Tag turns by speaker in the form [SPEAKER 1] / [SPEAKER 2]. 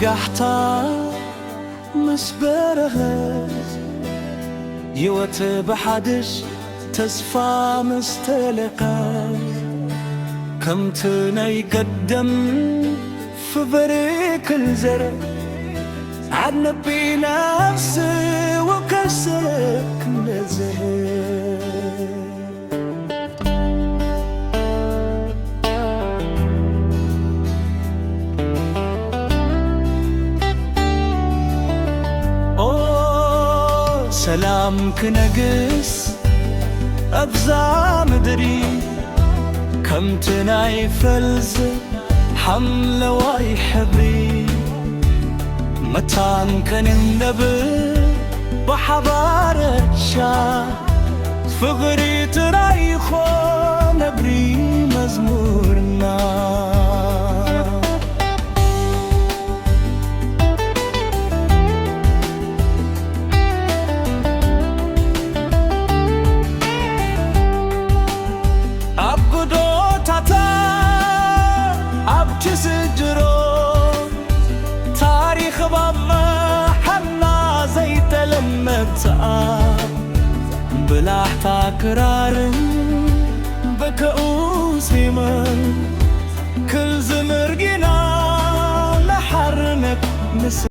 [SPEAKER 1] وجحتا مسبرها يوت بحدش تسفى مستلقى كم تناي قدم في بريك الزرع عدنا بنفسي وكسرك نزهر سلام كنقص أبزا مدري كم تناي فلز حملة واي حبري متان كان النبي بحضارة شاه فغري ترايخو نبري مزمورنا تاريخ بابا حنا زي تلمت بلا احتكرار